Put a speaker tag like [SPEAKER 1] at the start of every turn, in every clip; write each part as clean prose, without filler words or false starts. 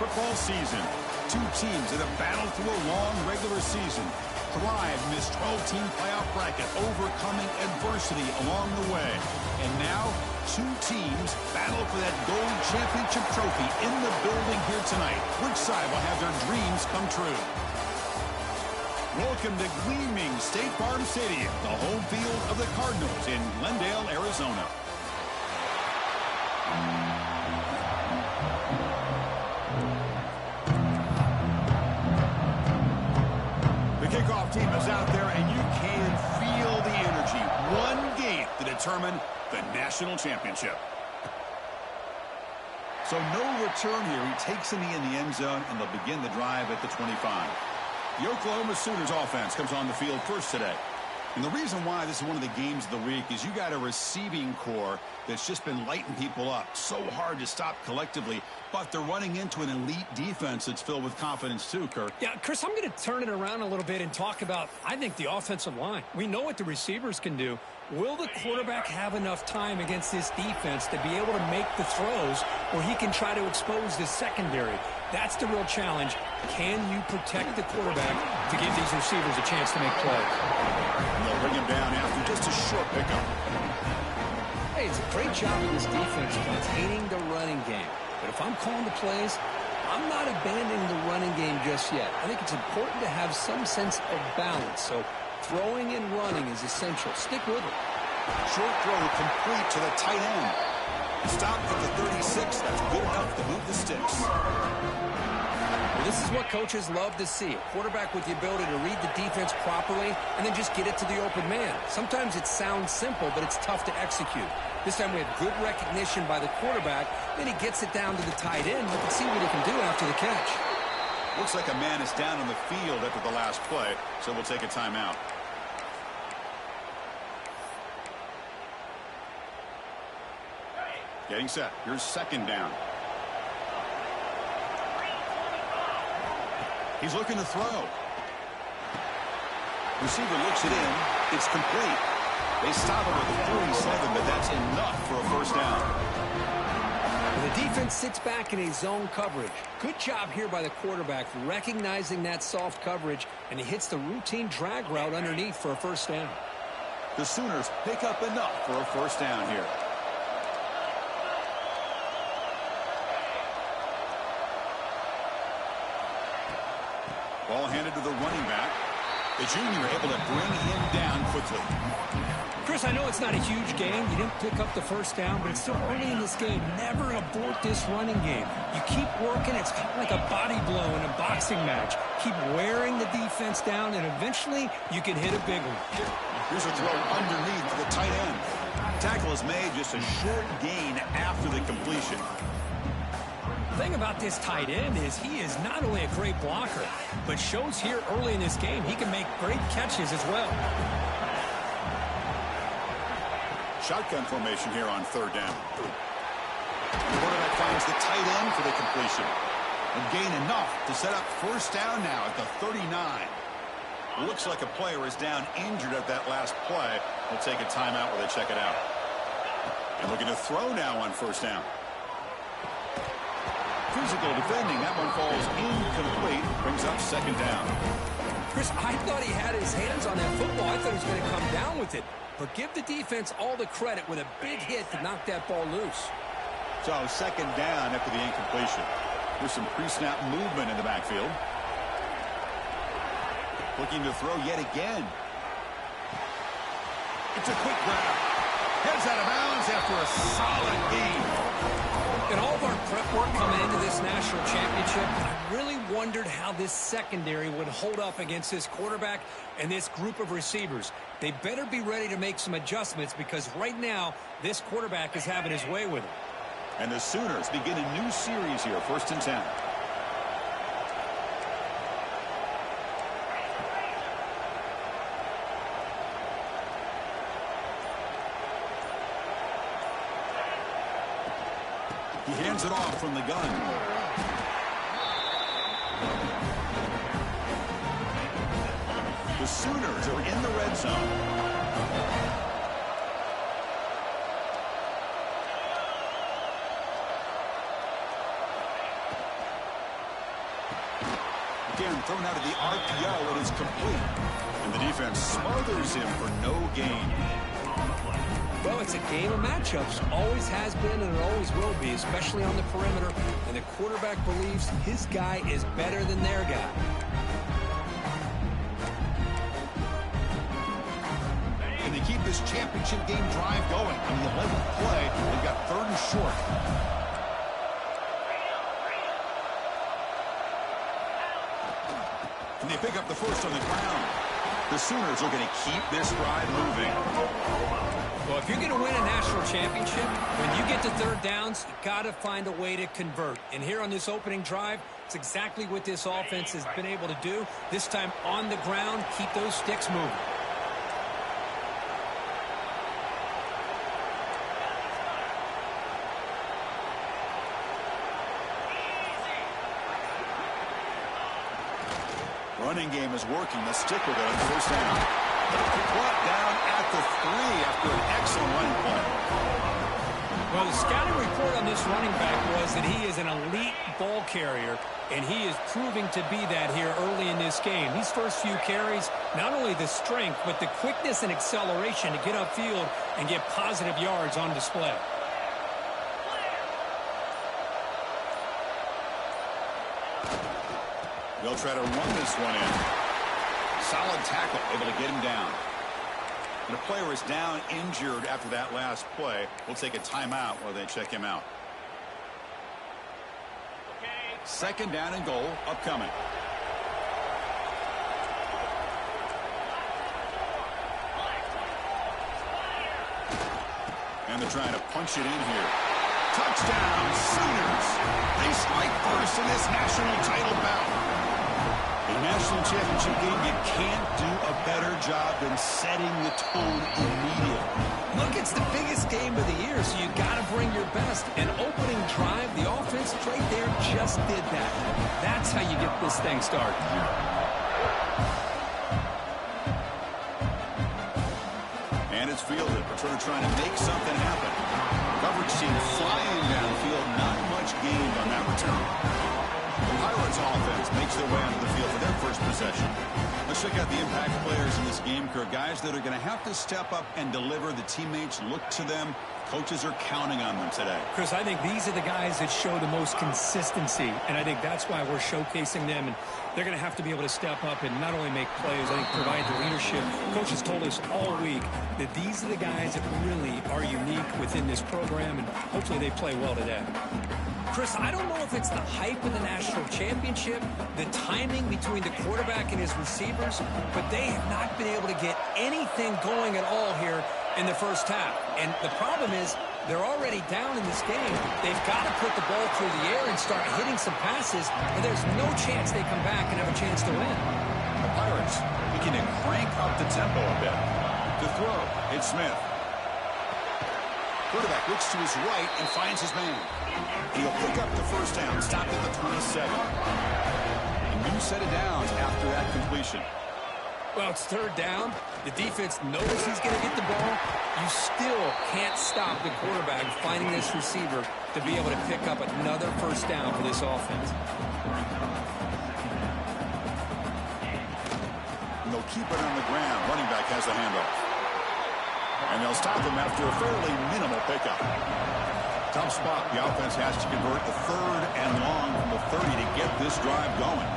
[SPEAKER 1] football season. Two teams that have battled through a long regular season, thrived in this 12-team playoff bracket, overcoming adversity along the way. And now, two teams battle for that gold championship trophy in the building here tonight. Which side will have their dreams come true? Welcome to gleaming State Farm Stadium, the home field of the Cardinals in Glendale, Arizona. The kickoff team is out there, and you can feel the energy. One game to determine the national championship. So no return here. He takes a knee in the end zone, and they'll begin the drive at the 25. The Oklahoma Sooners offense comes on the field first today. And the reason why this is one of the games of the week is you got a receiving core that's just been lighting people up. So hard to stop collectively, but they're running into an elite defense that's filled with confidence too, Kirk.
[SPEAKER 2] Yeah, Chris, I'm going to turn it around a little bit and talk about, I think, the offensive line. We know what the receivers can do. Will the quarterback have enough time against this defense to be able to make the throws where he can try to expose the secondary? That's the real challenge. Can you protect the quarterback to give these receivers a chance to make plays?
[SPEAKER 1] And they'll bring him down after just a short pickup.
[SPEAKER 2] Hey, it's a great job of this defense containing the running game. But if I'm calling the plays, I'm not abandoning the running game just yet. I think it's important to have some sense of balance. So throwing and running is essential. Stick with it.
[SPEAKER 1] Short throw complete to the tight end. Stop at the 36. That's good enough to move the sticks.
[SPEAKER 2] Well, this is what coaches love to see. A quarterback with the ability to read the defense properly and then just get it to the open man. Sometimes it sounds simple, but it's tough to execute. This time we have good recognition by the quarterback. Then he gets it down to the tight end. You can see what he can do after the catch.
[SPEAKER 1] Looks like a man is down on the field after the last play, so we'll take a timeout. Getting set. Here's second down. He's looking to throw. Receiver looks it in. It's complete. They stop him at the 47, but that's enough for a first down.
[SPEAKER 2] The defense sits back in a zone coverage. Good job here by the quarterback recognizing that soft coverage, and he hits the routine drag route underneath for a first down.
[SPEAKER 1] The Sooners pick up enough for a first down here. Ball handed to the running back. The junior able to bring him down quickly.
[SPEAKER 2] Chris, I know it's not a huge game. You didn't pick up the first down, but it's still early in this game. Never abort this running game. You keep working. It's kind of like a body blow in a boxing match. Keep wearing the defense down, and eventually you can hit a big one.
[SPEAKER 1] Here's a throw underneath to the tight end. Tackle is made, just a short gain after the completion.
[SPEAKER 2] The thing about this tight end is he is not only a great blocker, but shows here early in this game he can make great catches as well.
[SPEAKER 1] Shotgun formation here on third down. The quarterback finds the tight end for the completion. And gain enough to set up first down now at the 39. Looks like a player is down injured at that last play. We'll take a timeout while they check it out. And looking to throw now on first down. Physical defending. That one falls incomplete. Brings up second down.
[SPEAKER 2] Chris, I thought he had his hands on that football. I thought he was going to come down with it. But give the defense all the credit with a big hit to knock that ball loose.
[SPEAKER 1] So second down after the incompletion. There's some pre-snap movement in the backfield. Looking to throw yet again. It's a quick grab. Heads out of bounds after a solid gain.
[SPEAKER 2] In all of our prep work coming into this national championship, I really wondered how this secondary would hold up against this quarterback and this group of receivers. They better be ready to make some adjustments because right now, this quarterback is having his way with it.
[SPEAKER 1] And the Sooners begin a new series here, 1st and 10. He hands it off from the gun. The Sooners are in the red zone. again, thrown out of the RPO. It is complete. And the defense smothers him for no gain.
[SPEAKER 2] Well, it's a game of matchups. Always has been and it always will be, especially on the perimeter. And the quarterback believes his guy is better than their guy.
[SPEAKER 1] And they keep this championship game drive going. On the 11th play, they've got 3rd and short. And they pick up the first on the ground. The Sooners are going to keep this drive moving.
[SPEAKER 2] Well, if you're going to win a national championship, when you get to 3rd downs, you got to find a way to convert. And here on this opening drive, it's exactly what this offense has been able to do. This time on the ground, keep those sticks moving.
[SPEAKER 1] Running game is working. The stick with it on 1st down. Brought down at the 3 after an excellent running play.
[SPEAKER 2] Well, the scouting report on this running back was that he is an elite ball carrier, and he is proving to be that here early in this game. These first few carries, not only the strength, but the quickness and acceleration to get upfield and get positive yards on display.
[SPEAKER 1] They'll try to run this one in. Solid tackle, able to get him down. And the player is down, injured after that last play. We'll take a timeout while they check him out. 2nd down and goal, upcoming. And they're trying to punch it in here. Touchdown, Sooners. They strike first in this national title bout. A national championship game, you can't do a better job than setting the tone immediately.
[SPEAKER 2] Look, it's the biggest game of the year, so you got to bring your best. An opening drive, the offense right there just did that. That's how you get this thing started.
[SPEAKER 1] And it's fielded. Returner trying to make something happen. Coverage team flying downfield. Not much gained on that return. The Pirates offense makes their way onto the field for their first possession. Let's check out the impact players in this game, Kirk. Guys that are going to have to step up and deliver. The teammates look to them. Coaches are counting on them today.
[SPEAKER 2] Chris, I think these are the guys that show the most consistency, and I think that's why we're showcasing them. And they're going to have to be able to step up and not only make plays, I think provide the leadership. Coaches told us all week that these are the guys that really are unique within this program, and hopefully they play well today. Chris, I don't know if it's the hype of the national championship, the timing between the quarterback and his receivers, but they have not been able to get anything going at all here in the first half. And the problem is they're already down in this game. They've got to put the ball through the air and start hitting some passes, and there's no chance they come back and have a chance to win.
[SPEAKER 1] The Pirates looking to crank up the tempo a bit. To throw, it's Smith. Quarterback looks to his right and finds his man. He'll pick up the first down, stopped at the 27. A new set of downs after that completion.
[SPEAKER 2] Well, it's 3rd down. The defense knows he's going to get the ball. You still can't stop the quarterback finding this receiver to be able to pick up another first down for this offense.
[SPEAKER 1] And they'll keep it on the ground. Running back has the handoff. And they'll stop him after a fairly minimal pickup. Tough spot. The offense has to convert the 3rd and long from the 30 to get this drive going.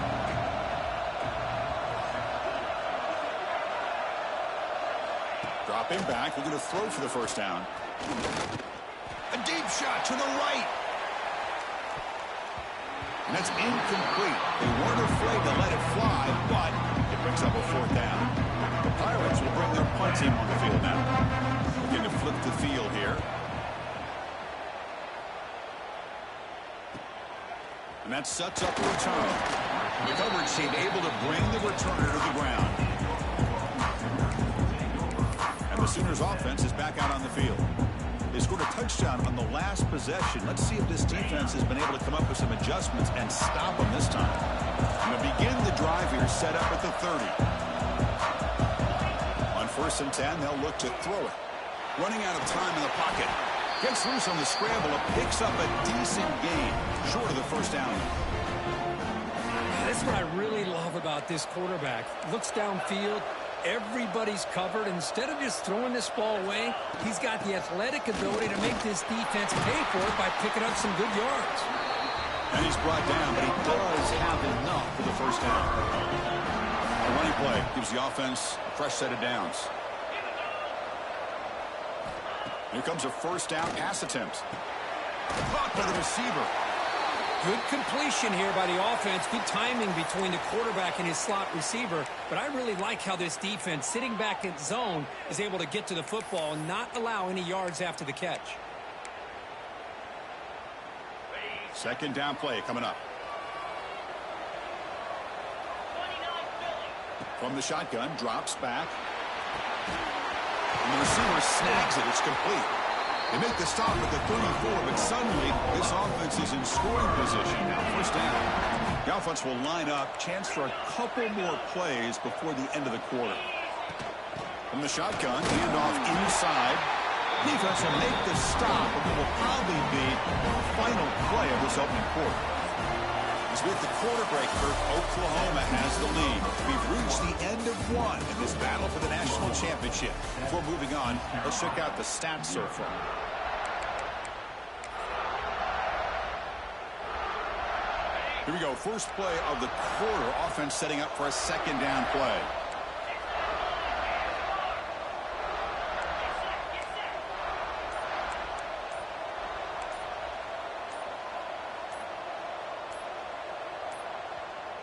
[SPEAKER 1] Dropping back. We're going to throw for the first down. A deep shot to the right. And that's incomplete. They weren't afraid to let it fly, but it brings up a 4th down. The Pirates will bring their punt team on the field now. Looking to flip the field here. And that sets up a return. The coverage team able to bring the returner to the ground. And the Sooners offense is back out on the field. They scored a touchdown on the last possession. Let's see if this defense has been able to come up with some adjustments and stop them this time. And to begin the drive here, set up at the 30. On 1st and 10, they'll look to throw it. Running out of time in the pocket. Gets loose on the scramble and picks up a decent gain. Short of the first down.
[SPEAKER 2] That's what I really about this quarterback. Looks downfield. Everybody's covered. Instead of just throwing this ball away, he's got the athletic ability to make this defense pay for it by picking up some good yards.
[SPEAKER 1] And he's brought down, but he does have enough for the first down. A running play gives the offense a fresh set of downs. Here comes a first down pass attempt. Caught by the receiver.
[SPEAKER 2] Good completion here by the offense. Good timing between the quarterback and his slot receiver. But I really like how this defense, sitting back in zone, is able to get to the football and not allow any yards after the catch.
[SPEAKER 1] Second down play coming up. From the shotgun, drops back. And the receiver snags it. It's complete. They make the stop at the 34, but suddenly this offense is in scoring position. Now first down. The offense will line up. Chance for a couple more plays before the end of the quarter. From the shotgun, handoff inside. Defense will make the stop, but it will probably be the final play of this opening quarter. As with the quarter break, Oklahoma has the lead. We've reached the end of one in this battle for the national championship. Before moving on, let's check out the stats so far. Here we go. First play of the quarter. Offense setting up for a second down play.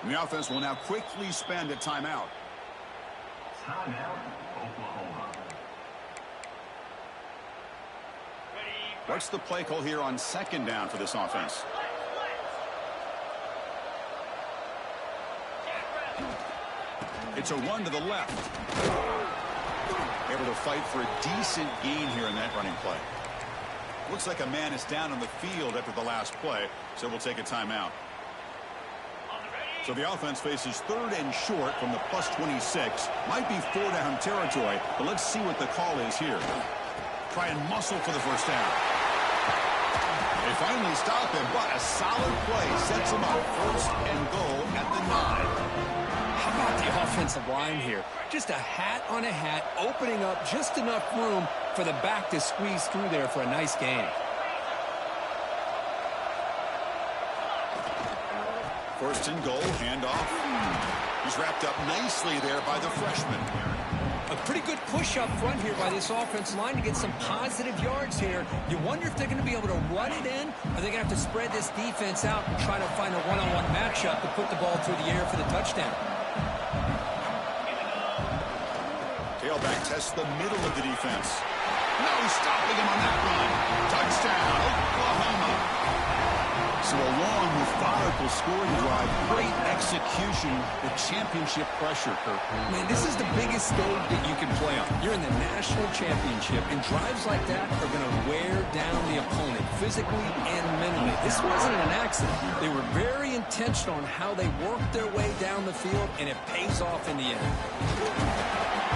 [SPEAKER 1] The offense will now quickly spend a timeout.
[SPEAKER 3] Timeout, Oklahoma.
[SPEAKER 1] What's the play call here on second down for this offense? It's a run to the left. Able to fight for a decent gain here in that running play. Looks like a man is down on the field after the last play, so we'll take a timeout. So the offense faces third and short from the plus 26. Might be 4-down territory, but let's see what the call is here. Try and muscle for the first down. They finally stop him, but a solid play sets him up. First and goal at the 9.
[SPEAKER 2] How about the offensive line here? Just a hat on a hat, opening up just enough room for the back to squeeze through there for a nice gain.
[SPEAKER 1] First and goal, handoff. He's wrapped up nicely there by the freshman.
[SPEAKER 2] A pretty good push up front here by this offensive line to get some positive yards here. You wonder if they're going to be able to run it in, or they're going to have to spread this defense out and try to find a one-on-one matchup to put the ball through the air for the touchdown.
[SPEAKER 1] Tailback tests the middle of the defense. No stopping him on that run. Touchdown, Oklahoma. So a long, methodical scoring drive. Great execution with championship pressure, Kirk.
[SPEAKER 2] Man, this is the biggest stage that you can play on. You're in the national championship, and drives like that are going to wear down the opponent physically and mentally. This wasn't an accident. They were very intentional on how they worked their way down the field, and it pays off in the end.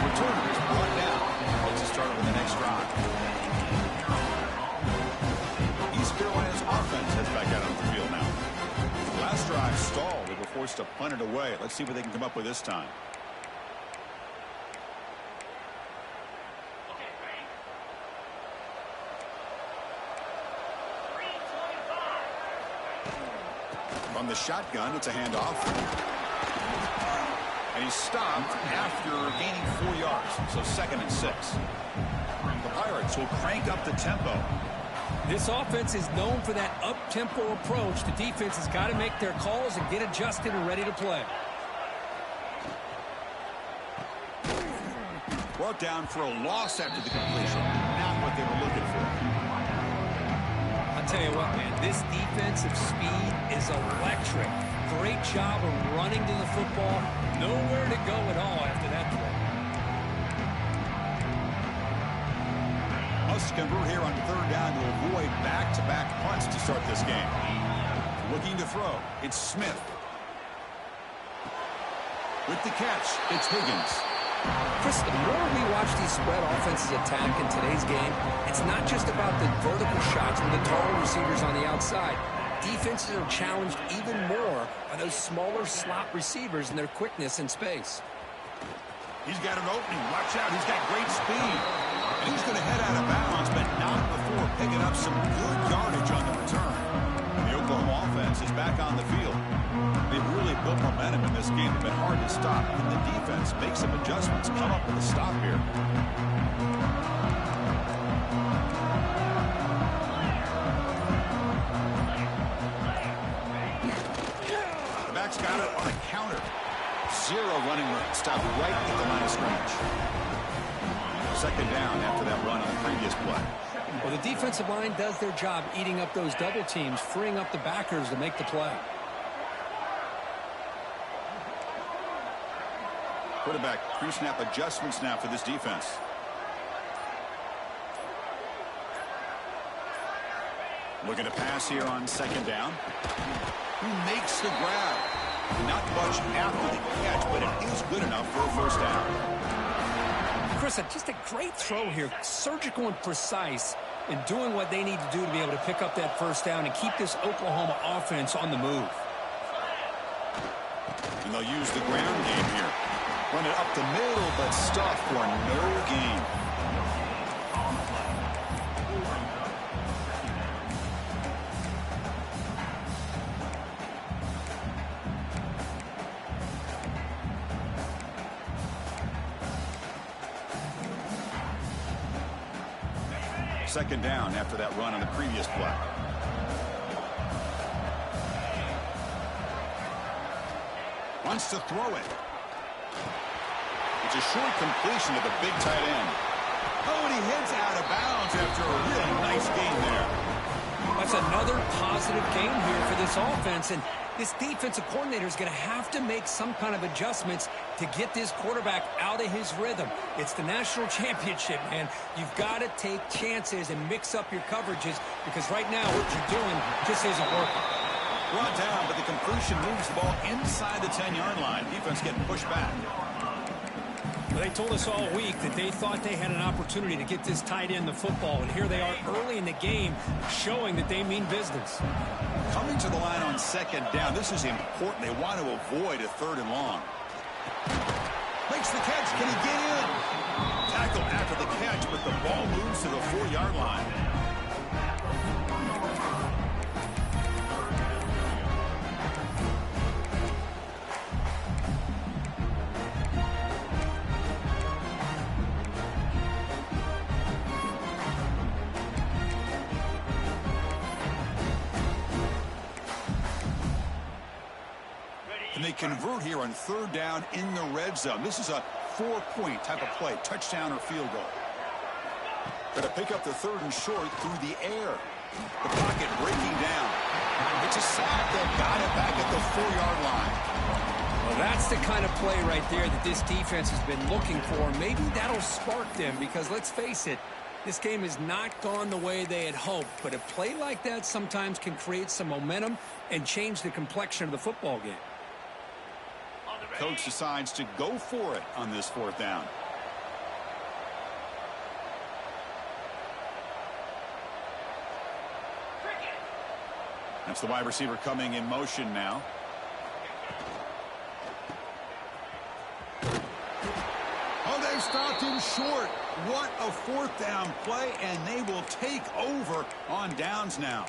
[SPEAKER 1] Returner is brought down. Let's start with the next drive. East Carolina's offense heads back out on the field now. Last drive stalled. They were forced to punt it away. Let's see what they can come up with this time. From the shotgun, it's a handoff. And he's stopped after gaining 4 yards. So 2nd and 6. The Pirates will crank up the tempo.
[SPEAKER 2] This offense is known for that up-tempo approach. The defense has got to make their calls and get adjusted and ready to play.
[SPEAKER 1] Brought down for a loss after the completion. Not what they were looking for.
[SPEAKER 2] I'll tell you what, man, this defensive speed is electric. Great job of running to the football. Nowhere to go at all after that play.
[SPEAKER 1] Must convert here on third down to avoid back-to-back punts to start this game. Looking to throw, it's Smith. With the catch, it's Higgins.
[SPEAKER 2] Chris, the more we watch these spread offenses attack in today's game, it's not just about the vertical shots with the tall receivers on the outside. defenses are challenged even more by those smaller slot receivers and their quickness in space.
[SPEAKER 1] He's got an opening. Watch out. He's got great speed. And he's going to head out of bounds, but not before picking up some good yardage on the return. The Oklahoma offense is back on the field. They've really built momentum in this game. They've been hard to stop. And the defense makes some adjustments, come up with a stop here. The back's got it on a counter. Zero running room. Stopped right at the line of scrimmage. Second down after that run on the previous play.
[SPEAKER 2] Well, the defensive line does their job eating up those double teams, freeing up the backers to make the play.
[SPEAKER 1] Quarterback pre-snap adjustments now for this defense. Looking to pass here on second down. Who makes the grab? Not much after the catch, but it is good enough for a first down.
[SPEAKER 2] Chris, just a great throw here. Surgical and precise in doing what they need to do to be able to pick up that first down and keep this Oklahoma offense on the move.
[SPEAKER 1] And they'll use the ground game here. Run it up the middle, but stuff for no gain. Second down after that run on the previous play. Wants to throw it. It's a short completion to the big tight end. Oh, and he heads out of bounds after a really nice gain there.
[SPEAKER 2] That's another positive game here for this offense, and this defensive coordinator is going to have to make some kind of adjustments to get this quarterback out of his rhythm. It's the national championship, man. You've got to take chances and mix up your coverages because right now what you're doing just isn't working.
[SPEAKER 1] Brought down, but the completion moves the ball inside the 10-yard line. Defense getting pushed back.
[SPEAKER 2] Well, they told us all week that they thought they had an opportunity to get this tight end the football, and here they are early in the game showing that they mean business.
[SPEAKER 1] Coming to the line on second down, this is important. They want to avoid a third and long. Makes the catch. Can he get in? Tackle after the catch, but the ball moves to the 4-yard line. And they convert here on third down in the red zone. This is a 4-point type of play, touchdown or field goal. Got to pick up the third and short through the air. The pocket breaking down. It's a sack. They've got it back at the 4-yard line.
[SPEAKER 2] Well, that's the kind of play right there that this defense has been looking for. Maybe that'll spark them because, let's face it, this game has not gone the way they had hoped. But a play like that sometimes can create some momentum and change the complexion of the football game.
[SPEAKER 1] Coach decides to go for it on this fourth down. That's the wide receiver coming in motion now. Oh, they stopped him short. What a fourth down play, and they will take over on downs now.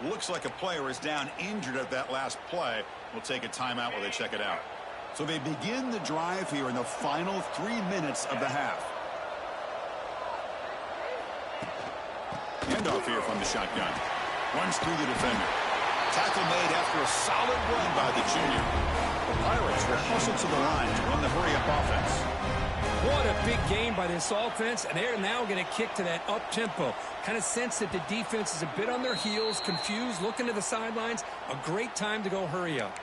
[SPEAKER 1] Looks like a player is down injured at that last play. We'll take a timeout while they check it out. So they begin the drive here in the final 3 minutes of the half. Handoff here from the shotgun. Runs through the defender. Tackle made after a solid run by the junior. The Pirates will hustle to the line to run the hurry-up offense.
[SPEAKER 2] What a big game by this offense, and they're now going to kick to that up-tempo. Kind of sense that the defense is a bit on their heels, confused, looking to the sidelines. A great time to go hurry up.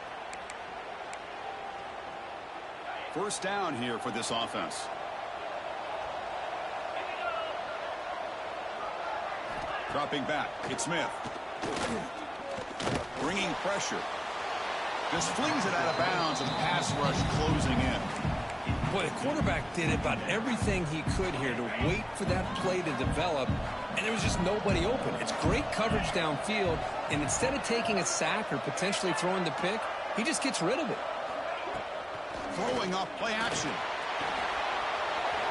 [SPEAKER 1] First down here for this offense. Dropping back, it's Smith. Bringing pressure. Just flings it out of bounds and pass rush closing in.
[SPEAKER 2] Boy, the quarterback did about everything he could here to wait for that play to develop, and there was just nobody open. It's great coverage downfield, and instead of taking a sack or potentially throwing the pick, he just gets rid of it.
[SPEAKER 1] Throwing off play action.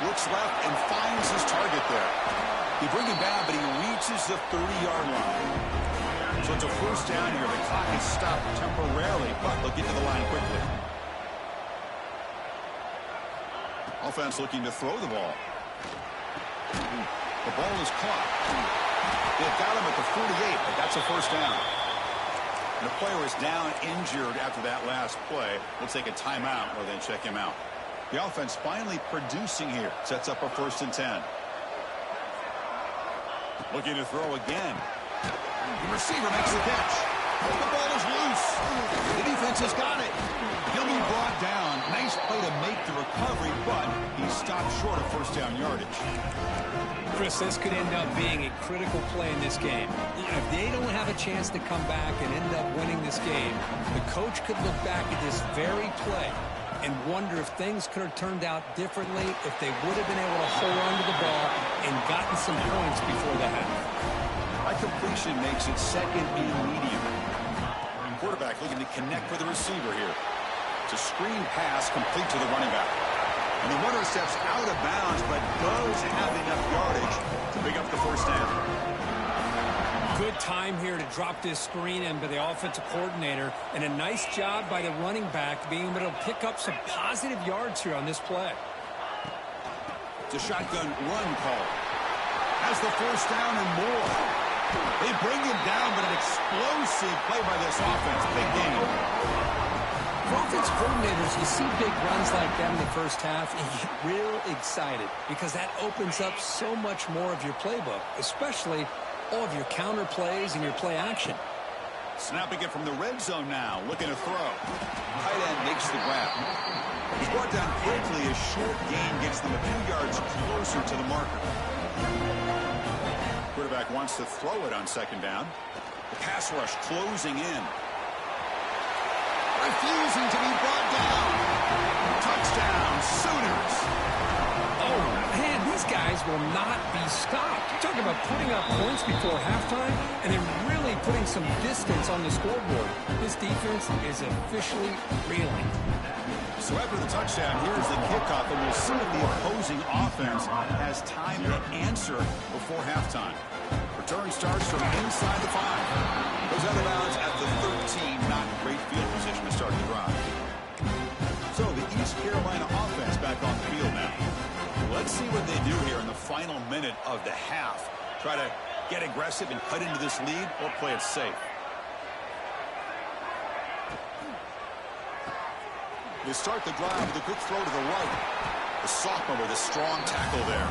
[SPEAKER 1] Looks left and finds his target there. He brings him down, but he reaches the 30-yard line. So it's a first down here. The clock is stopped temporarily, but they'll get to the line quickly. Offense looking to throw the ball. The ball is caught. They've got him at the 48, but that's a first down. And the player is down injured after that last play. We'll take a timeout or then check him out. The offense finally producing here. Sets up a 1st and 10. Looking to throw again. The receiver makes the catch. The ball is loose. The defense has got it. He'll be brought down. Nice play to make the recovery, but he stopped short of first down yardage.
[SPEAKER 2] Chris, this could end up being a critical play in this game. If they don't have a chance to come back and end up winning this game, the coach could look back at this very play and wonder if things could have turned out differently, if they would have been able to hold on to the ball and gotten some points before the half.
[SPEAKER 1] High completion makes it 2nd and medium. Quarterback looking to connect with the receiver here. It's a screen pass complete to the running back. And the runner steps out of bounds, but does have enough yardage to pick up the first down.
[SPEAKER 2] Good time here to drop this screen in by the offensive coordinator, and a nice job by the running back being able to pick up some positive yards here on this play.
[SPEAKER 1] It's a shotgun run call. Has the first down and more. They bring him down, but an explosive play by this offense. Big game.
[SPEAKER 2] For offense coordinators, you see big runs like that in the first half, and you get real excited because that opens up so much more of your playbook, especially all of your counter plays and your play action.
[SPEAKER 1] Snapping it from the red zone now, looking to throw. Tight end makes the grab. He's brought down quickly. A short gain gets them a few yards closer to the marker. Quarterback wants to throw it on 2nd down. The pass rush closing in. Refusing to be brought down. Touchdown, Sooners.
[SPEAKER 2] Oh, man, these guys will not be stopped. You're talking about putting up points before halftime and then really putting some distance on the scoreboard. This defense is officially reeling.
[SPEAKER 1] So after the touchdown, here's the kickoff, and we'll see if the opposing offense has time to answer before halftime. Return starts from inside the 5. Goes out of bounds at the 13. Not great field position to start the drive. So the East Carolina offense back on the field now. Let's see what they do here in the final minute of the half. Try to get aggressive and cut into this lead or play it safe. They start the drive with a quick throw to the right. The sophomore with a strong tackle there.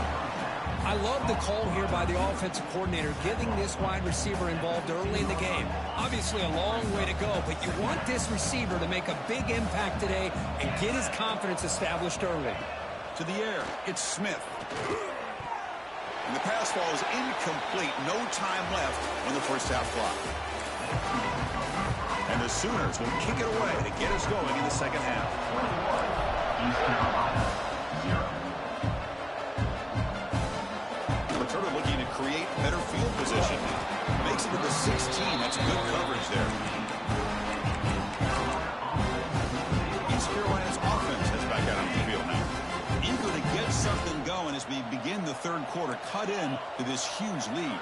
[SPEAKER 2] I love the call here by the offensive coordinator, getting this wide receiver involved early in the game. Obviously a long way to go, but you want this receiver to make a big impact today and get his confidence established early.
[SPEAKER 1] To the air, it's Smith. And the pass falls incomplete. No time left on the first half clock. And the Sooners will kick it away to get us going in the second half.
[SPEAKER 3] 21, East Carolina, 0.
[SPEAKER 1] Laterda looking to create better field position. Makes it to the 16. That's good coverage there. East Carolina's offense is back out on the field now. Eager to get something going as we begin the 3rd quarter. Cut in to this huge lead.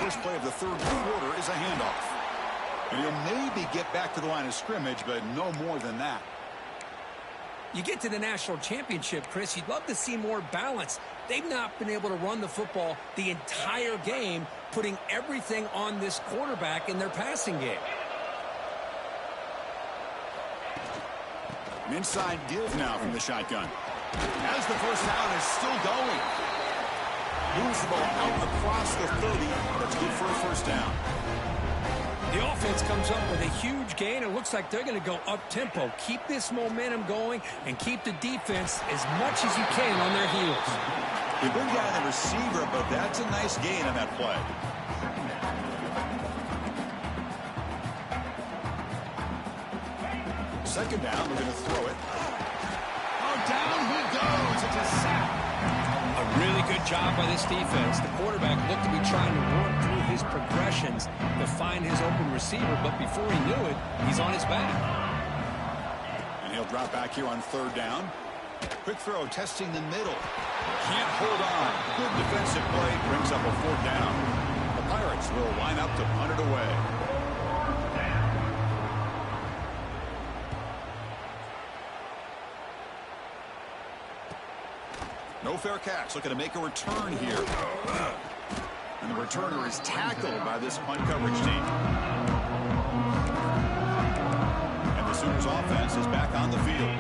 [SPEAKER 1] First play of the 3rd quarter is a handoff. And he'll maybe get back to the line of scrimmage, but no more than that.
[SPEAKER 2] You get to the national championship, Chris, you'd love to see more balance. They've not been able to run the football the entire game, putting everything on this quarterback in their passing game.
[SPEAKER 1] An inside give now from the shotgun. As the first down is still going. Moves the ball out across the 30. That's good for a first down.
[SPEAKER 2] The offense comes up with a huge gain. It looks like they're going to go up-tempo. Keep this momentum going and keep the defense as much as you can on their heels.
[SPEAKER 1] They bring down the receiver, but that's a nice gain on that play. second down, they're going to throw it. Oh, down he goes. It's a sack.
[SPEAKER 2] A really good job by this defense. The quarterback looked to be trying to work through his progressions to find his open receiver, but before he knew it, he's on his back.
[SPEAKER 1] And he'll drop back here on third down. Quick throw, testing the middle. Can't hold on. Good defensive play, brings up a fourth down. The Pirates will line up to punt it away. No fair catch. Looking to make a return here. And the returner is tackled by this punt coverage team. And the Sooners offense is back on the field.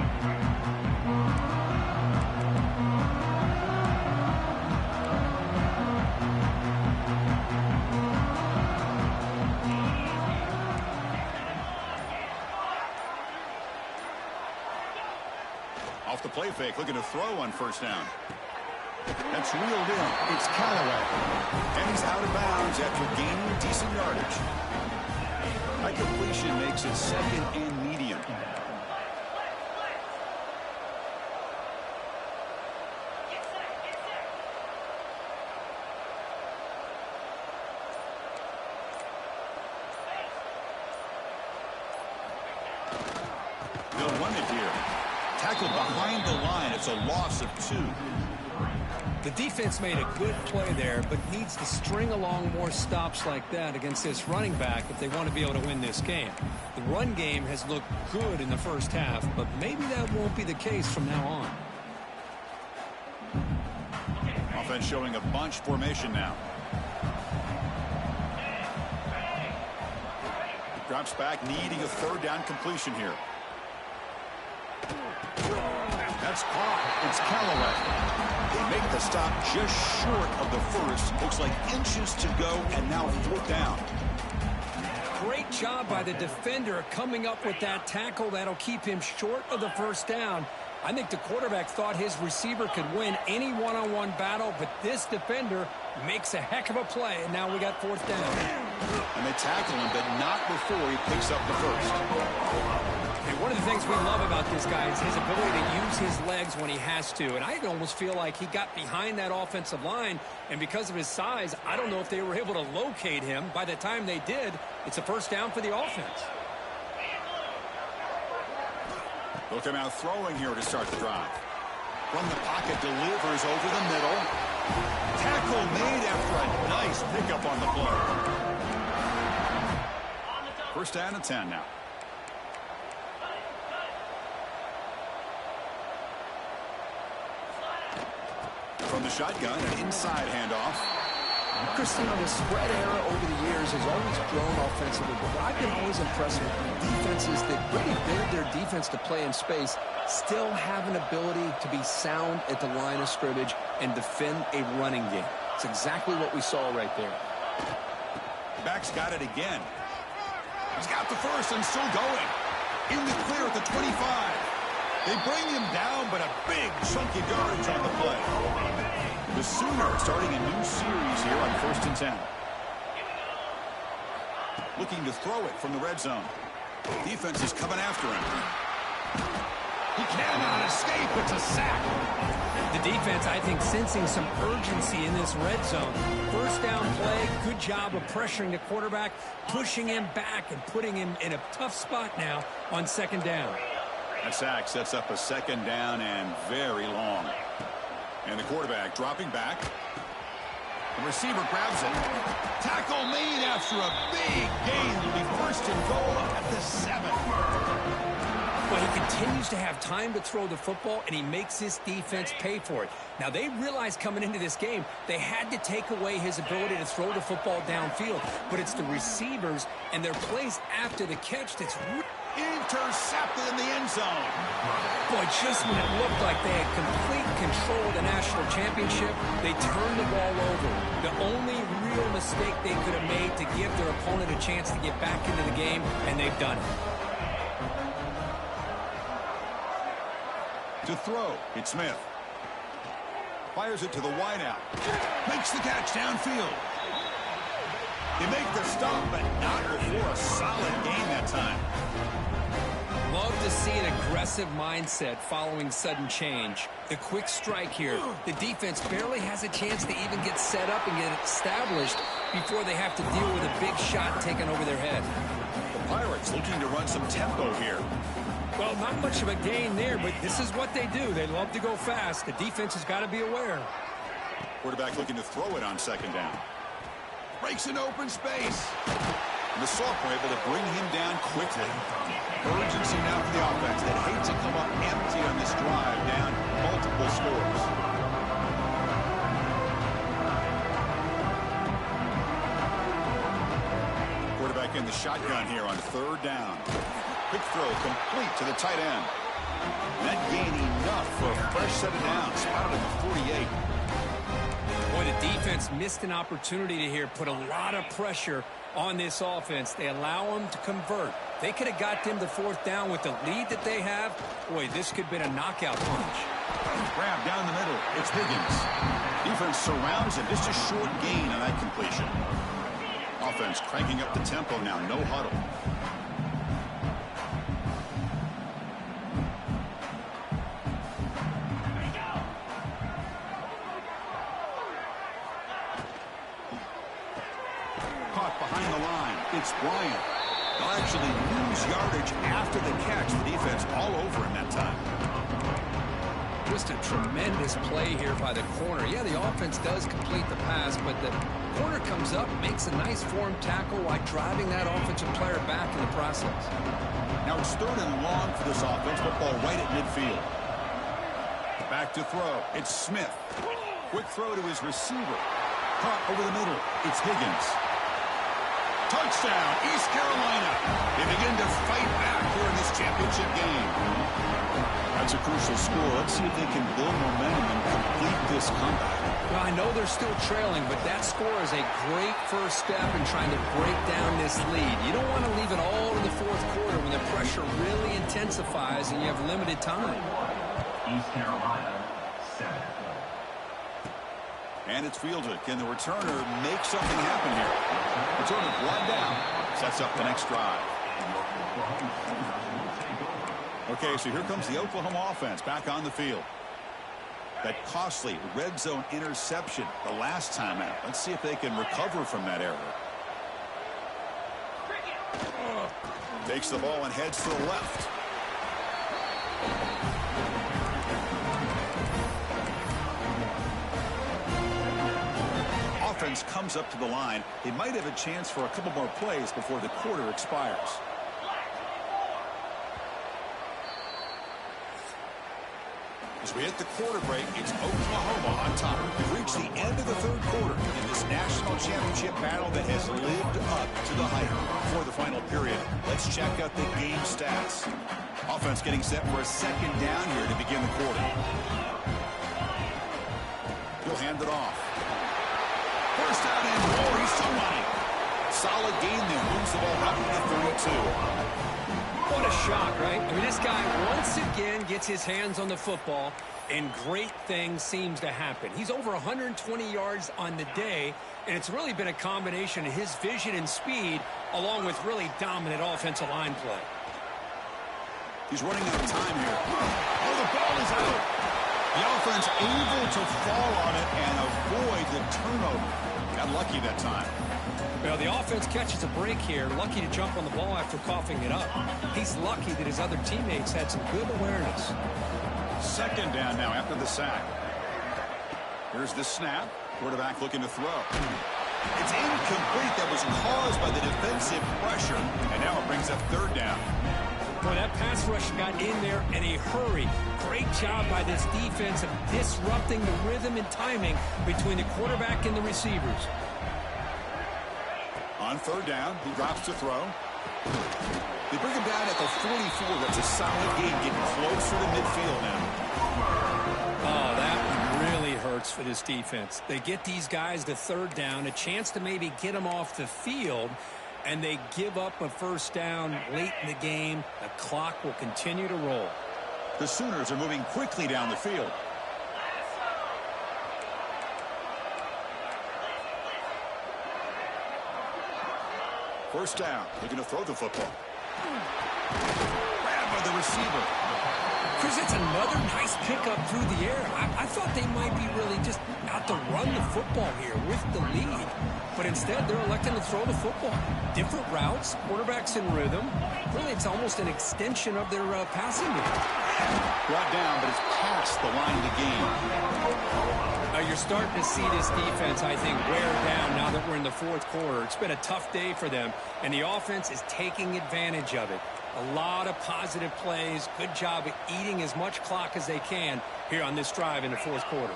[SPEAKER 1] Off the play fake, looking to throw on first down. That's reeled in. It's Callaway. And he's out of bounds after gaining decent yardage. That completion makes it second and medium. They'll run it here. Tackled behind the line. It's a loss of 2.
[SPEAKER 2] The defense made a good play there, but needs to string along more stops like that against this running back if they want to be able to win this game. The run game has looked good in the first half, but maybe that won't be the case from now on.
[SPEAKER 1] Offense showing a bunch formation now. Drops back, needing a third down completion here. That's caught. It's Callaway. They make the stop just short of the first. Looks like inches to go, and now fourth down.
[SPEAKER 2] Great job by the defender coming up with that tackle that'll keep him short of the first down. I think the quarterback thought his receiver could win any one-on-one battle, but this defender makes a heck of a play, and now we got fourth down.
[SPEAKER 1] And they tackle him, but not before he picks up the first.
[SPEAKER 2] And one of the things we love about this guy is his ability to use his legs when he has to. And I almost feel like he got behind that offensive line, and because of his size, I don't know if they were able to locate him. By the time they did, it's a first down for the offense.
[SPEAKER 1] Look him out throwing here to start the drive. From the pocket, delivers over the middle. Tackle made after a nice pickup on the play. First down and 10 now. From the shotgun, an inside handoff.
[SPEAKER 2] Christine, the spread era over the years has always grown offensively, but I've been always impressed with defenses that really build their defense to play in space, still have an ability to be sound at the line of scrimmage and defend a running game. It's exactly what we saw right there.
[SPEAKER 1] Back's got it again. He's got the first and still going. In the clear at the 25. They bring him down, but a big chunk of yardage on the play. The Sooners starting a new series here on 1st and 10. Looking to throw it from the red zone. Defense is coming after him. He cannot escape. It's a sack.
[SPEAKER 2] The defense, I think, sensing some urgency in this red zone. First down play, good job of pressuring the quarterback, pushing him back and putting him in a tough spot now on second down.
[SPEAKER 1] That sack sets up a second down and very long. And the quarterback dropping back. The receiver grabs it. Tackle made after a big gain. It'll be first and goal at the 7.
[SPEAKER 2] Well, he continues to have time to throw the football, and he makes his defense pay for it. Now, they realized coming into this game they had to take away his ability to throw the football downfield. But it's the receivers and their plays after the catch that's
[SPEAKER 1] intercepted in the end zone.
[SPEAKER 2] Boy, just when it looked like they had complete control of the national championship, they turned the ball over. The only real mistake they could have made to give their opponent a chance to get back into the game, and they've done it.
[SPEAKER 1] To throw, it's Smith. Fires it to the wideout. Makes the catch downfield. They make the stop, but not before a solid gain that time.
[SPEAKER 2] love to see an aggressive mindset following sudden change. The quick strike here. The defense barely has a chance to even get set up and get established before they have to deal with a big shot taken over their head.
[SPEAKER 1] The Pirates looking to run some tempo here.
[SPEAKER 2] Well, not much of a gain there, but this is what they do. They love to go fast. The defense has got to be aware.
[SPEAKER 1] Quarterback looking to throw it on second down. Breaks an open space. And the sophomore able to bring him down quickly. Urgency now for the offense that hate to come up empty on this drive, down multiple scores. Quarterback in the shotgun here on third down. Quick throw complete to the tight end. That gain enough for a fresh set of downs. Spotted at the 48.
[SPEAKER 2] Boy, the defense missed an opportunity to here put a lot of pressure on this offense. They allow them to convert. They could have got them to fourth down with the lead that they have. Boy, this could have been a knockout punch.
[SPEAKER 1] Grab down the middle. It's Higgins. Defense surrounds him. Just a short gain on that completion. Offense cranking up the tempo now. No huddle. Caught behind the line. It's Bryant. They'll actually lose yardage after the catch. The defense all over him that time.
[SPEAKER 2] Just a tremendous play here by the corner. Yeah, the offense does complete the pass, but the corner comes up, makes a nice form tackle while driving that offensive player back in the process.
[SPEAKER 1] Now it's third and long for this offense. Football right at midfield. Back to throw. It's Smith. Quick throw to his receiver. Caught over the middle. It's Higgins. Touchdown, East Carolina. They begin to fight back here in this championship game. That's a crucial score. Let's see if they can build momentum and complete this comeback.
[SPEAKER 2] Well, I know they're still trailing, but that score is a great first step in trying to break down this lead. You don't want to leave it all in the fourth quarter when the pressure really intensifies and you have limited time.
[SPEAKER 3] East Carolina, 7.
[SPEAKER 1] And it's fielded. Can the returner make something happen here? Returner brought down. Sets up the next drive. Okay, so here comes the Oklahoma offense back on the field. That costly red zone interception the last time out. Let's see if they can recover from that error. Takes the ball and heads to the left. Offense comes up to the line. They might have a chance for a couple more plays before the quarter expires. As we hit the quarter break, it's Oklahoma on top. We've reached the end of the third quarter in this national championship battle that has lived up to the hype. Before the final period, let's check out the game stats. Offense getting set for a second down here to begin the quarter. He'll hand it off. First down and more. He's still running. Solid gain there. Moves the ball up to the 32.
[SPEAKER 2] What a shock, right? I mean, this guy once again gets his hands on the football, and great things seems to happen. He's over 120 yards on the day, and it's really been a combination of his vision and speed along with really dominant offensive line play.
[SPEAKER 1] He's running out of time here. Oh, the ball is out. The offense able to fall on it and avoid the turnover. Got lucky that time.
[SPEAKER 2] Well, the offense catches a break here. Lucky to jump on the ball after coughing it up. He's lucky that his other teammates had some good awareness.
[SPEAKER 1] Second down now after the sack. Here's the snap. Quarterback looking to throw. It's incomplete. That was caused by the defensive pressure. And now it brings up third down.
[SPEAKER 2] Boy, that pass rush got in there in a hurry. Great job by this defense of disrupting the rhythm and timing between the quarterback and the receivers.
[SPEAKER 1] On third down, he drops to throw. They bring him down at the 44. That's a solid gain, getting closer to midfield now.
[SPEAKER 2] Oh, that one really hurts for this defense. They get these guys to third down, a chance to maybe get them off the field, and they give up a first down late in the game. The clock will continue to roll.
[SPEAKER 1] The Sooners are moving quickly down the field. First down, looking to throw the football. Grabbed by the receiver.
[SPEAKER 2] Chris, it's another nice pickup through the air. I thought they might be really just out to run the football here with the lead. But instead, they're electing to throw the football. Different routes, quarterbacks in rhythm. Really, it's almost an extension of their passing game.
[SPEAKER 1] Brought down, but it's past the line of the game.
[SPEAKER 2] You're starting to see this defense, I think, wear down now that we're in the fourth quarter. It's been a tough day for them, and the offense is taking advantage of it. A lot of positive plays. Good job at eating as much clock as they can here on this drive in the fourth quarter.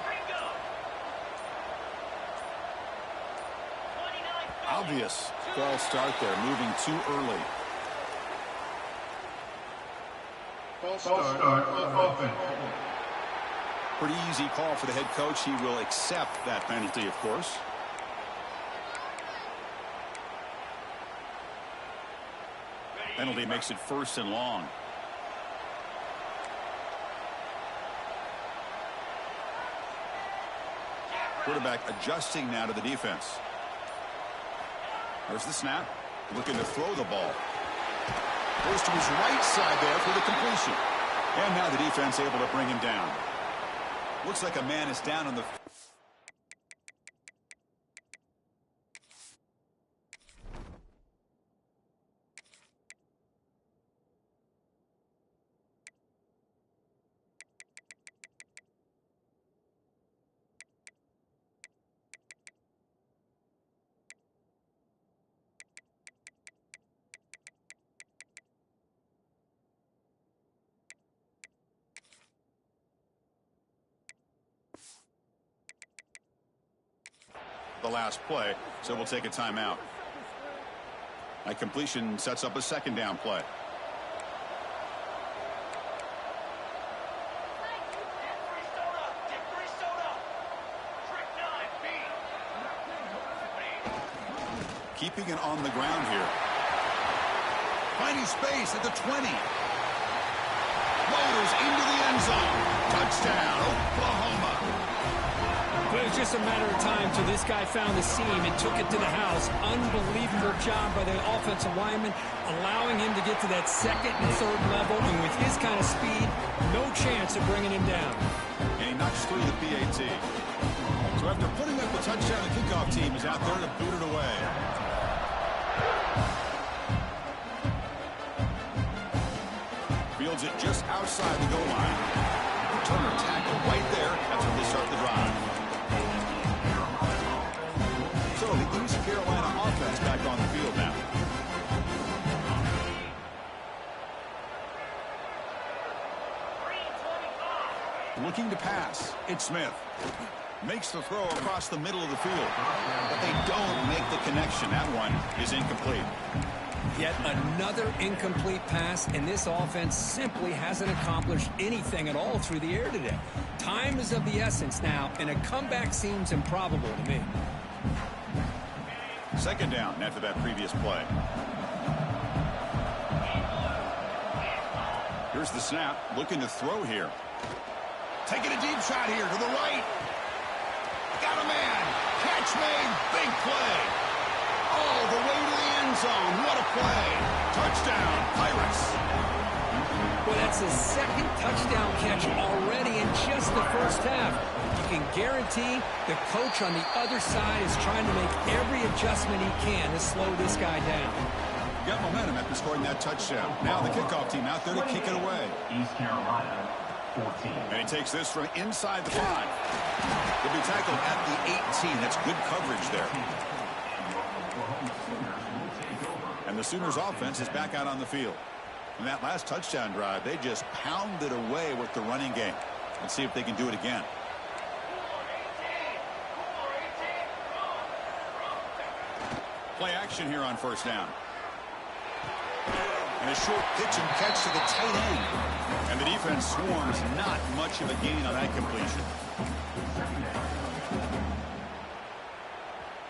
[SPEAKER 1] Obvious false start there, moving too early.
[SPEAKER 3] False start, offense.
[SPEAKER 1] Pretty easy call for the head coach. He will accept that penalty, of course. Penalty makes it 1st and long. Quarterback adjusting now to the defense. There's the snap. Looking to throw the ball. Goes to his right side there for the completion. And now the defense able to bring him down. Looks like a man is down on the... the last play, so we'll take a timeout. That completion sets up a 2nd down play. Keeping it on the ground here. Finding space at the 20. Loaders into the end zone. Touchdown, Oklahoma.
[SPEAKER 2] But it was just a matter of time till this guy found the seam and took it to the house. Unbelievable job by the offensive lineman, allowing him to get to that 2nd and 3rd level. And with his kind of speed, no chance of bringing him down.
[SPEAKER 1] And he knocks through the PAT. So after putting up the touchdown, the kickoff team is out there to boot it away. Fields it just outside the goal line. Turner tackle right there. That's when they start the drive. So the East Carolina offense back on the field now. Looking to pass. It's Smith. Makes the throw across the middle of the field. But they don't make the connection. That one is incomplete.
[SPEAKER 2] Yet another incomplete pass, and this offense simply hasn't accomplished anything at all through the air today. Time is of the essence now, and a comeback seems improbable to me.
[SPEAKER 1] 2nd down after that previous play. Here's the snap. Looking to throw here. Taking a deep shot here to the right. Got a man. Catch made. Big play. All the way to the end zone. What a play. Touchdown, Pirates.
[SPEAKER 2] Well, that's his 2nd touchdown catch already in just the 1st half. You can guarantee the coach on the other side is trying to make every adjustment he can to slow this guy down.
[SPEAKER 1] Got momentum after scoring that touchdown. Now the kickoff team out there to kick it away.
[SPEAKER 3] East Carolina, 14.
[SPEAKER 1] And he takes this from inside the 5. He'll be tackled at the 18. That's good coverage there. And the Sooners offense is back out on the field. In that last touchdown drive, they just pounded away with the running game. Let's see if they can do it again. Play action here on 1st down. And a short pitch and catch to the tight end. And the defense swarms. Not much of a gain on that completion.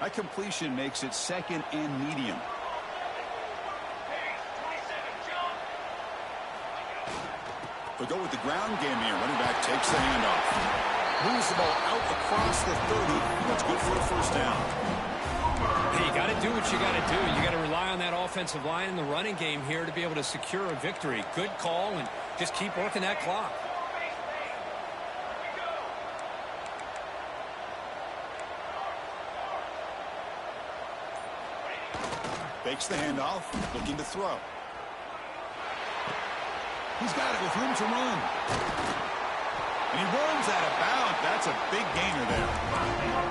[SPEAKER 1] That completion makes it 2nd and medium. They go with the ground game here. Running back takes the handoff. Moves the ball out across the 30. That's good for a 1st down.
[SPEAKER 2] Hey, you got to do what you got to do. You got to rely on that offensive line in the running game here to be able to secure a victory. Good call, and just keep working that clock.
[SPEAKER 1] Fakes the handoff, looking to throw. He's got it with room to run. And he runs out of bounds. That's a big gainer there.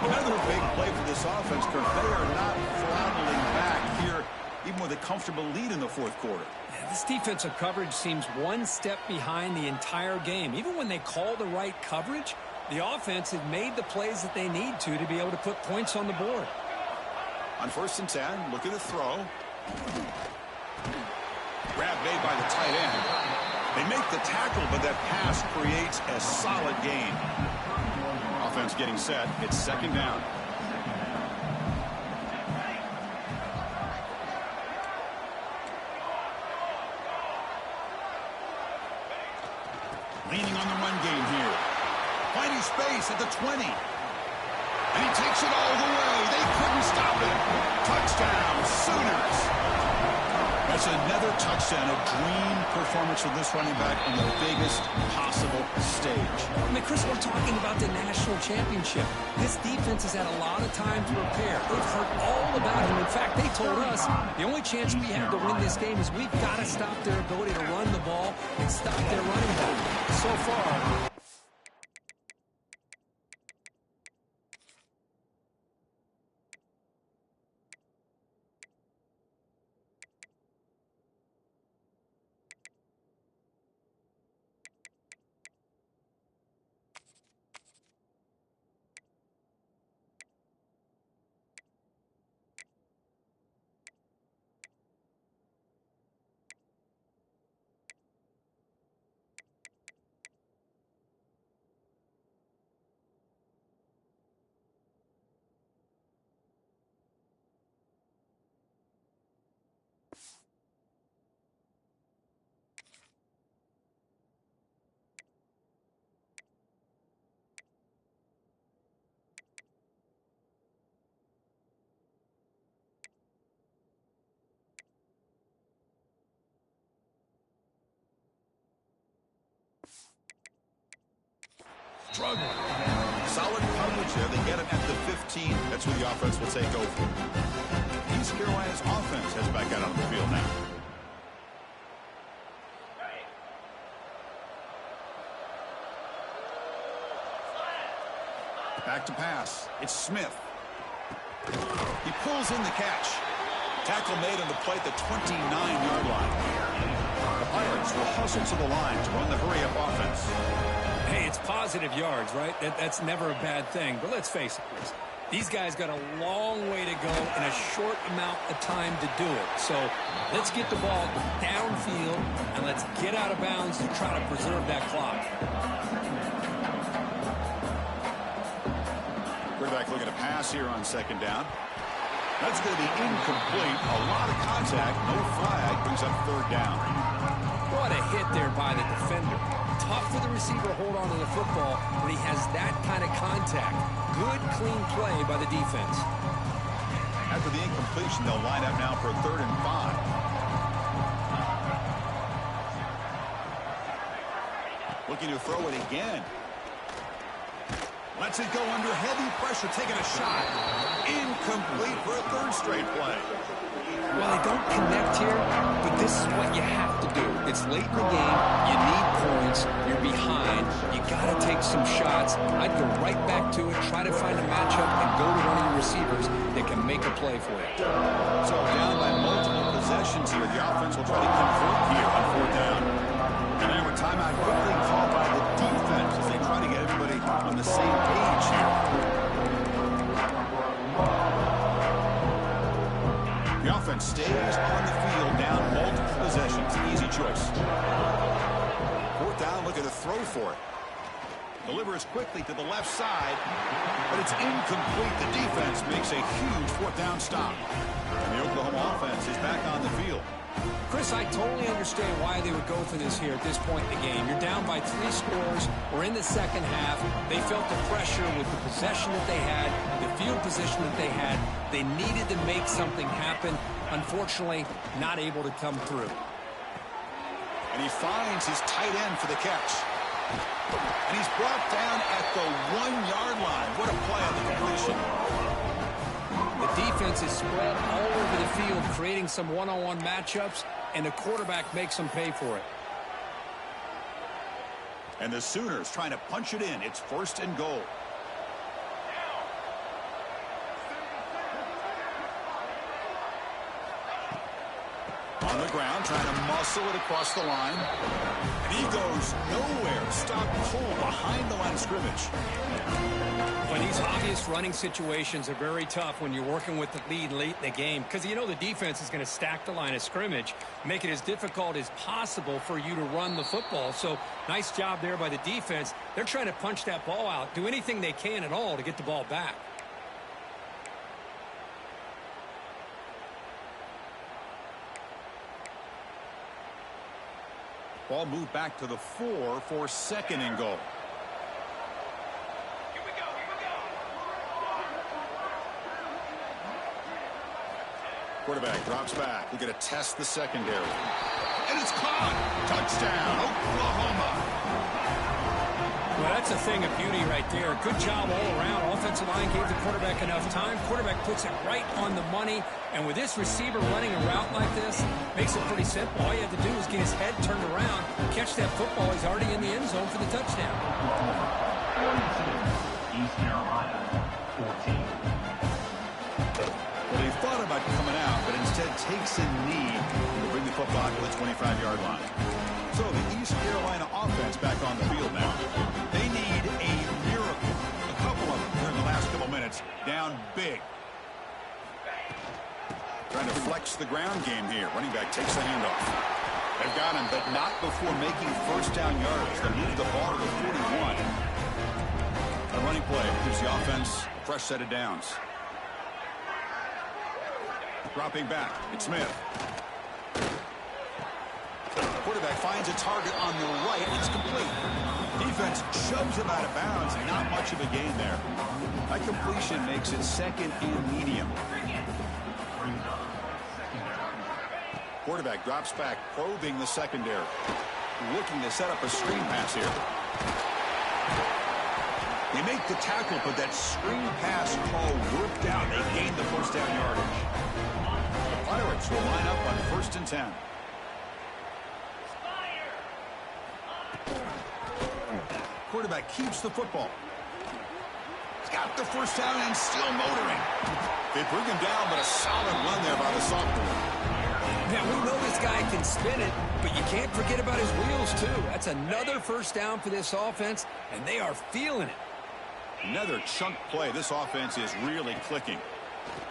[SPEAKER 1] Another big play for this offense, because they are not floundering back here, even with a comfortable lead in the fourth quarter.
[SPEAKER 2] Yeah, this defensive coverage seems one step behind the entire game. Even when they call the right coverage, the offense has made the plays that they need to be able to put points on the board.
[SPEAKER 1] On 1st and 10, look at the throw. Grab made by the tight end. They make the tackle, but that pass creates a solid gain. Offense getting set. It's 2nd down. Leaning on the run game here. Finding space at the 20. And he takes it all the way. They couldn't stop it. Touchdown, Sooners. That's another touchdown, a dream performance for this running back on the biggest possible stage.
[SPEAKER 2] I mean, Chris, we're talking about the national championship. This defense has had a lot of time to prepare. They've heard all about him. In fact, they told us the only chance we have to win this game is we've got to stop their ability to run the ball and stop their running back. So far,
[SPEAKER 1] struggling. Solid coverage there. They get him at the 15. That's where the offense will take over. East Carolina's offense heads back out on the field now. Back to pass. It's Smith. He pulls in the catch. Tackle made on the play at the 29-yard line. The Pirates will hustle to the line to run the hurry-up offense.
[SPEAKER 2] hey, it's positive yards, right? That's never a bad thing. But let's face it, Chris. These guys got a long way to go in a short amount of time to do it. So let's get the ball downfield, and let's get out of bounds to try to preserve that clock.
[SPEAKER 1] Quarterback looking to pass here on second down. That's going to be incomplete. A lot of contact. No flag. Brings up third down.
[SPEAKER 2] What a hit there by the defender. Tough for the receiver to hold on to the football when he has that kind of contact. Good, clean play by the defense.
[SPEAKER 1] After the incompletion, they'll line up now for 3rd and 5. Looking to throw it again. Lets it go under heavy pressure, taking a shot. Incomplete for a 3rd straight play.
[SPEAKER 2] Well, they don't connect here, but this is what you have to do. It's late in the game. You need points. You're behind. You got to take some shots. I'd go right back to it, try to find a matchup, and go to one of your receivers that can make a play for you.
[SPEAKER 1] So down by multiple possessions here. The offense will try to convert here on 4th down. And now a timeout quickly called by the defense as they try to get everybody on the same page here. The offense stays on the field, down multiple possessions. Easy choice. 4th down, look at the throw for it. Delivers quickly to the left side, but it's incomplete. The defense makes a huge fourth down stop. And the Oklahoma offense is back on the field.
[SPEAKER 2] Chris, I totally understand why they would go for this here at this point in the game. You're down by 3 scores. We're in the second half. They felt the pressure with the possession that they had, the field position that they had. They needed to make something happen. Unfortunately, not able to come through.
[SPEAKER 1] And he finds his tight end for the catch. And he's brought down at the 1-yard line. What a play on the completion.
[SPEAKER 2] The defense is spread all over the field, creating some one-on-one matchups, and the quarterback makes them pay for it.
[SPEAKER 1] And the Sooners trying to punch it in. It's 1st and goal. On the ground, trying to muscle it across the line. And he goes nowhere. Stop cold behind the line of scrimmage.
[SPEAKER 2] When these obvious running situations are very tough when you're working with the lead late in the game, because you know the defense is going to stack the line of scrimmage, make it as difficult as possible for you to run the football. So nice job there by the defense. They're trying to punch that ball out, do anything they can at all to get the ball back.
[SPEAKER 1] Ball moved back to the 4 for 2nd and goal. Quarterback drops back. We're going to test the secondary. And it's caught. Touchdown, Oklahoma.
[SPEAKER 2] Well, that's a thing of beauty right there. Good job all around. Offensive line gave the quarterback enough time. Quarterback puts it right on the money. And with this receiver running a route like this, makes it pretty simple. All you have to do is get his head turned around, catch that football. He's already in the end zone for the touchdown.
[SPEAKER 3] 42, East Carolina, 14.
[SPEAKER 1] Well, he thought about coming out, but instead takes a knee to bring the football to the 25-yard line. So the East Carolina offense back on the field now. They need a miracle. A couple of them during the last couple minutes. Down big. Trying to flex the ground game here. Running back takes the handoff. They've got him, but not before making 1st down yards. They move the ball to the 41. A running play gives the offense a fresh set of downs. Dropping back, it's Smith. Quarterback finds a target on the right. It's complete. Defense shoves him out of bounds. Not much of a gain there. That completion makes it 2nd and medium. Quarterback drops back, probing the secondary. Looking to set up a screen pass here. They make the tackle, but that screen pass call worked out. They gained the 1st down yardage. The Pirates will line up on 1st and 10. Quarterback keeps the football. He's got the 1st down and still motoring. They bring him down, but a solid run there by the sophomore.
[SPEAKER 2] Now, we know this guy can spin it, but you can't forget about his wheels, too. That's another 1st down for this offense, and they are feeling it.
[SPEAKER 1] Another chunk play. This offense is really clicking.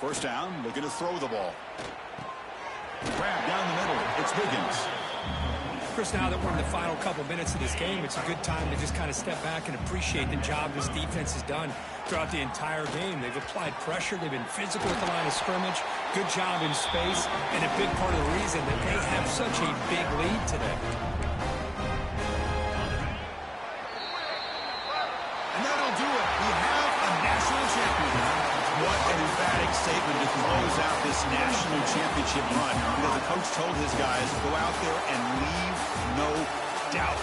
[SPEAKER 1] 1st down, looking to throw the ball. Grab down the middle. It's Higgins.
[SPEAKER 2] Chris, now that we're in the final couple minutes of this game, it's a good time to just kind of step back and appreciate the job this defense has done throughout the entire game. They've applied pressure. They've been physical at the line of scrimmage. Good job in space, and a big part of the reason that they have such a big lead today.
[SPEAKER 1] And that'll do it. We have a national champion. What an emphatic statement to close out this national championship run. Because the coach told his guys, go out there and leave no doubt.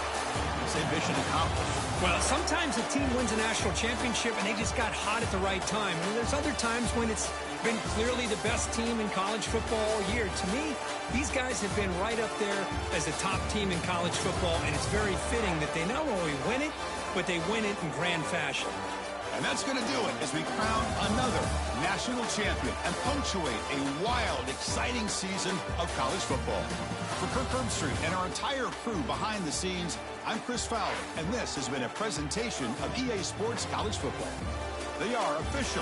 [SPEAKER 1] Say mission accomplished.
[SPEAKER 2] Well, sometimes a team wins a national championship and they just got hot at the right time. And there's other times when it's been clearly the best team in college football all year. To me, these guys have been right up there as the top team in college football, and it's very fitting that they not only win it, but they win it in grand fashion.
[SPEAKER 1] And that's going to do it as we crown another national champion and punctuate a wild, exciting season of college football. For Kirk Herbstreit and our entire crew behind the scenes, I'm Chris Fowler, and this has been a presentation of EA Sports College Football. They are official